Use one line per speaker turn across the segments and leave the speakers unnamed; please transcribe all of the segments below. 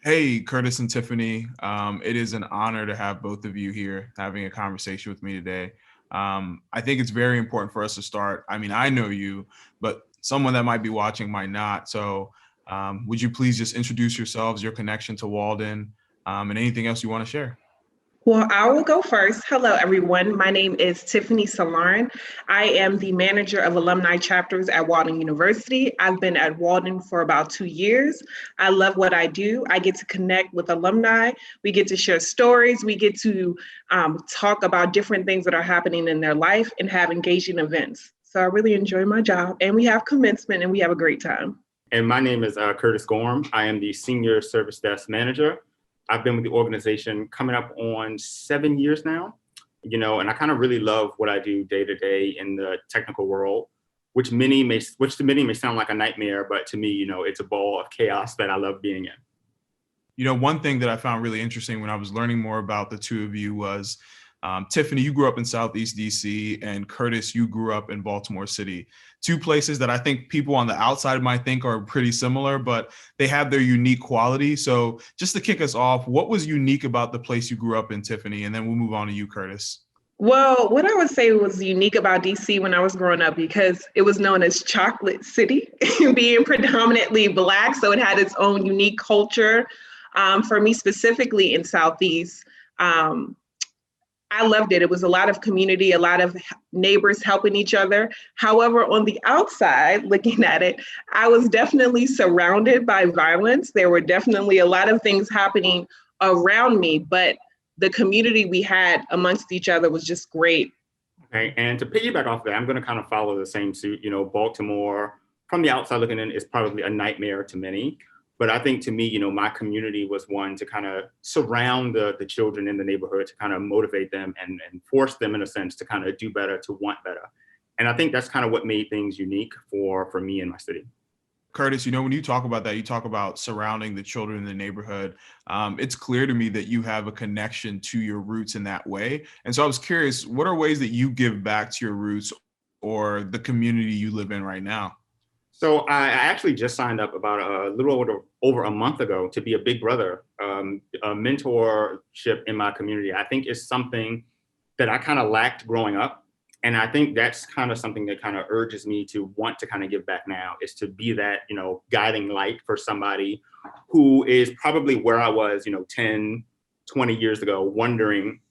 Hey, Kurtis and Tiffany. It is an honor to have both of you here having a conversation with me today. I think it's very important for us to start. I mean, I know you, but someone that might be watching might not. So would you please just introduce yourselves, your connection to Walden, and anything else you want to share?
Well, I will go first. Hello, everyone. My name is Tiffany Solarin. I am the manager of alumni chapters at Walden University. I've been at Walden for about 2 years. I love what I do. I get to connect with alumni. We get to share stories. We get to talk about different things that are happening in their life and have engaging events. So I really enjoy my job, and we have commencement and we have a great time.
And my name is Kurtis Gorham. I am the Senior Service Desk Manager. I've been with the organization coming up on 7 years now, and I kind of really love what I do day to day in the technical world, which to many may sound like a nightmare, but to me, it's a ball of chaos that I love being in.
One thing that I found really interesting when I was learning more about the two of you was Tiffany, you grew up in Southeast DC, and Kurtis, you grew up in Baltimore City. Two places that I think people on the outside might think are pretty similar, but they have their unique quality. So just to kick us off, what was unique about the place you grew up in, Tiffany? And then we'll move on to you, Kurtis.
Well, what I would say was unique about DC when I was growing up, because it was known as Chocolate City, being predominantly Black, so it had its own unique culture. For me specifically in Southeast, I loved it. It was a lot of community, a lot of neighbors helping each other. However, on the outside, looking at it, I was definitely surrounded by violence. There were definitely a lot of things happening around me, but the community we had amongst each other was just great.
Okay, and to piggyback off that, I'm going to kind of follow the same suit. Baltimore, from the outside looking in, is probably a nightmare to many. But I think to me, my community was one to kind of surround the children in the neighborhood, to kind of motivate them and force them, in a sense, to kind of do better, to want better. And I think that's kind of what made things unique for me and my city.
Kurtis, when you talk about that, you talk about surrounding the children in the neighborhood. It's clear to me that you have a connection to your roots in that way. And so I was curious, what are ways that you give back to your roots or the community you live in right now?
So I actually just signed up about a little over a month ago to be a big brother. A mentorship in my community, I think, is something that I kind of lacked growing up. And I think that's kind of something that kind of urges me to want to kind of give back now, is to be that, guiding light for somebody who is probably where I was, 10, 20 years ago, wondering,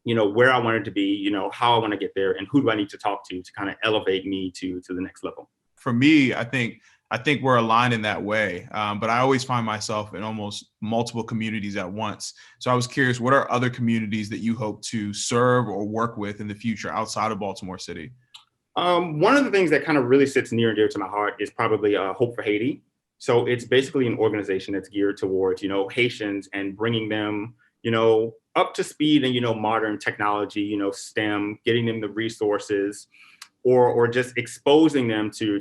where I wanted to be, how I want to get there, and who do I need to talk to kind of elevate me to the next level.
For me, I think we're aligned in that way. But I always find myself in almost multiple communities at once. So I was curious, what are other communities that you hope to serve or work with in the future outside of Baltimore City?
One of the things that kind of really sits near and dear to my heart is probably Hope for Haiti. So it's basically an organization that's geared towards, Haitians, and bringing them, up to speed and, modern technology, STEM, getting them the resources, or just exposing them to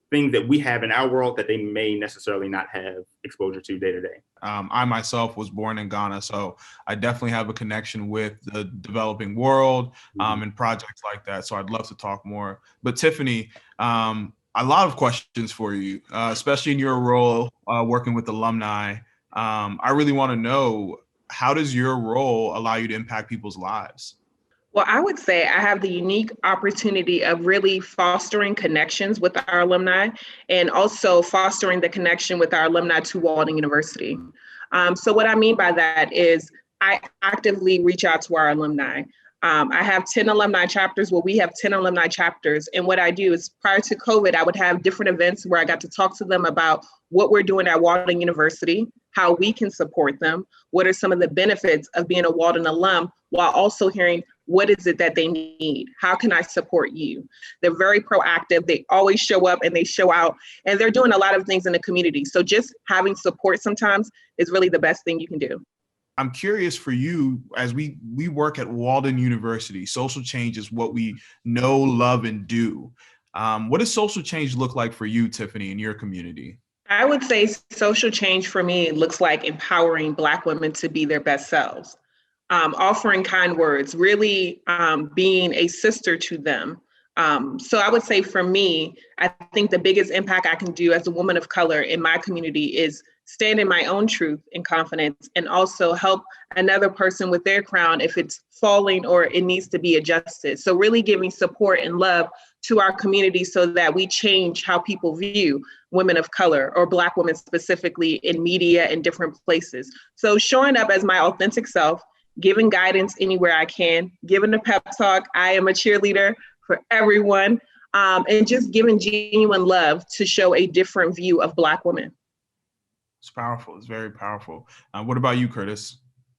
things that we have in our world that they may necessarily not have exposure to day to day.
I myself was born in Ghana, so I definitely have a connection with the developing world and projects like that. So I'd love to talk more. But Tiffany, a lot of questions for you, especially in your role working with alumni. I really want to know, how does your role allow you to impact people's lives?
Well, I would say I have the unique opportunity of really fostering connections with our alumni, and also fostering the connection with our alumni to Walden University. So what I mean by that is I actively reach out to our alumni. I have 10 alumni chapters. Well, we have 10 alumni chapters. And what I do is, prior to COVID, I would have different events where I got to talk to them about what we're doing at Walden University, how we can support them, what are some of the benefits of being a Walden alum, while also hearing what is it that they need? How can I support you? They're very proactive. They always show up and they show out, and they're doing a lot of things in the community. So just having support sometimes is really the best thing you can do.
I'm curious for you, as we work at Walden University, social change is what we know, love, and do. What does social change look like for you, Tiffany, in your community?
I would say social change for me looks like empowering Black women to be their best selves, offering kind words, really being a sister to them. So I would say for me, I think the biggest impact I can do as a woman of color in my community is stand in my own truth and confidence, and also help another person with their crown if it's falling or it needs to be adjusted. So really giving support and love to our community so that we change how people view women of color or Black women specifically in media and different places. So showing up as my authentic self, giving guidance anywhere I can, giving a pep talk. I am a cheerleader for everyone, and just giving genuine love to show a different view of Black women.
It's powerful. It's very powerful. What about you, Kurtis?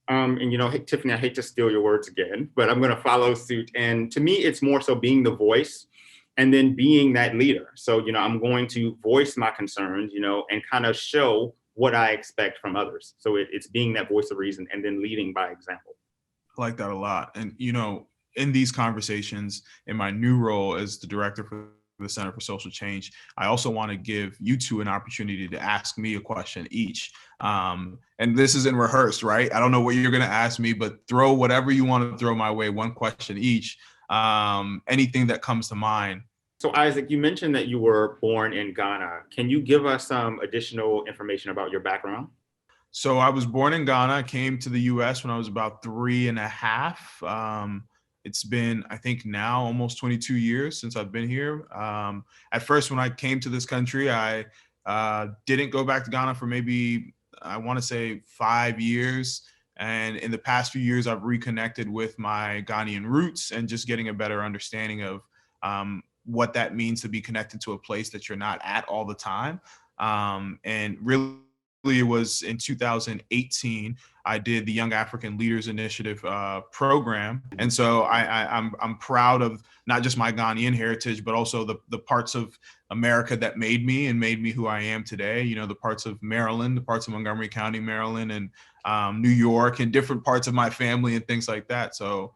And hey, Tiffany, I hate to steal your words again, but I'm going to follow suit. And to me, it's more so being the voice and then being that leader. So, I'm going to voice my concerns, and kind of show what I expect from others. So it's being that voice of reason and then leading by example.
I like that a lot. And, in these conversations, in my new role as the director for the Center for Social Change, I also want to give you two an opportunity to ask me a question each. And this isn't rehearsed, right? I don't know what you're going to ask me, but throw whatever you want to throw my way, one question each, anything that comes to mind.
So Isaac, you mentioned that you were born in Ghana. Can you give us some additional information about your background?
So I was born in Ghana. I came to the US when I was about 3.5. It's been, I think now almost 22 years since I've been here. At first, when I came to this country, I didn't go back to Ghana for maybe, I want to say 5 years. And in the past few years, I've reconnected with my Ghanaian roots and just getting a better understanding of what that means to be connected to a place that you're not at all the time. And really, it was in 2018, I did the Young African Leaders Initiative program. And so I'm proud of not just my Ghanaian heritage, but also the parts of America that made me who I am today. The parts of Maryland, the parts of Montgomery County, Maryland, and New York, and different parts of my family and things like that. So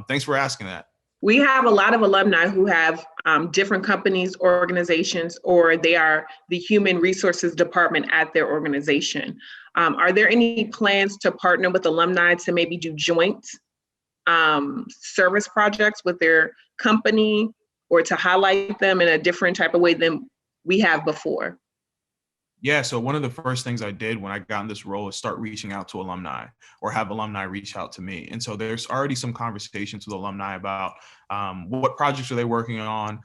thanks for asking that.
We have a lot of alumni who have different companies, organizations, or they are the human resources department at their organization. Are there any plans to partner with alumni to maybe do joint service projects with their company, or to highlight them in a different type of way than we have before?
Yeah, so one of the first things I did when I got in this role is start reaching out to alumni, or have alumni reach out to me. And so there's already some conversations with alumni about what projects are they working on.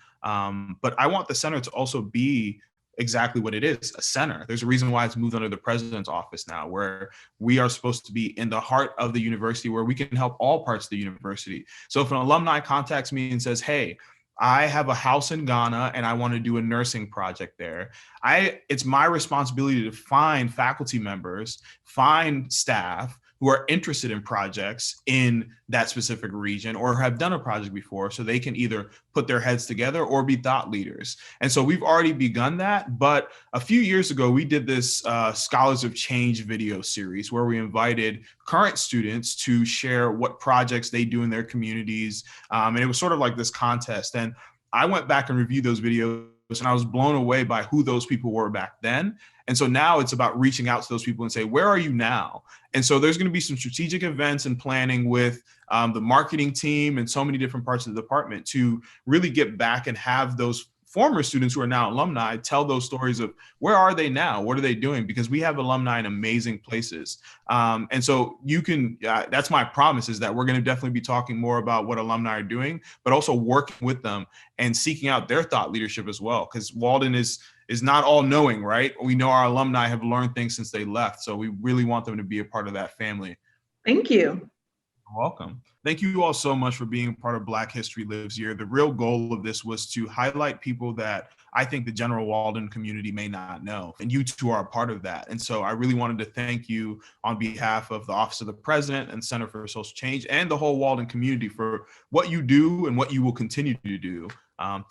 But I want the center to also be exactly what it is, a center. There's a reason why it's moved under the president's office now, where we are supposed to be in the heart of the university, where we can help all parts of the university. So if an alumni contacts me and says, hey, I have a house in Ghana and I want to do a nursing project there, it's my responsibility to find faculty members, find staff who are interested in projects in that specific region or have done a project before, so they can either put their heads together or be thought leaders. And so we've already begun that. But a few years ago, we did this Scholars of Change video series where we invited current students to share what projects they do in their communities. And it was sort of like this contest. And I went back and reviewed those videos, and I was blown away by who those people were back then. And so now it's about reaching out to those people and say, where are you now? And so there's going to be some strategic events and planning with the marketing team and so many different parts of the department to really get back and have those former students who are now alumni tell those stories of where are they now? What are they doing? Because we have alumni in amazing places. And so you can, that's my promise, is that we're going to definitely be talking more about what alumni are doing, but also working with them and seeking out their thought leadership as well. Because Walden is not all knowing, right? We know our alumni have learned things since they left. So we really want them to be a part of that family.
Thank you.
You're welcome. Thank you all so much for being part of Black History Lives Here. The real goal of this was to highlight people that I think the general Walden community may not know, and you two are a part of that. And so I really wanted to thank you on behalf of the Office of the President and Center for Social Change and the whole Walden community for what you do and what you will continue to do.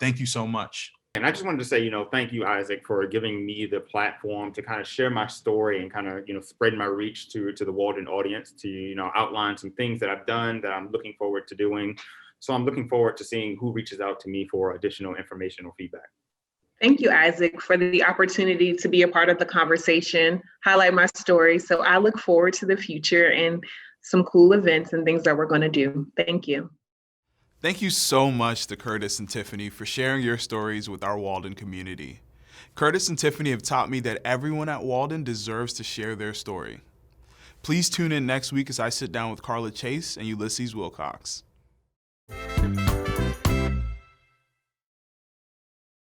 Thank you so much.
And I just wanted to say, thank you, Isaac, for giving me the platform to kind of share my story and kind of, spread my reach to the Walden audience, to, outline some things that I've done that I'm looking forward to doing. So I'm looking forward to seeing who reaches out to me for additional information or feedback.
Thank you, Isaac, for the opportunity to be a part of the conversation, highlight my story. So I look forward to the future and some cool events and things that we're going to do. Thank you.
Thank you so much to Kurtis and Tiffany for sharing your stories with our Walden community. Kurtis and Tiffany have taught me that everyone at Walden deserves to share their story. Please tune in next week as I sit down with Carla Chase and Ulysses Wilcox.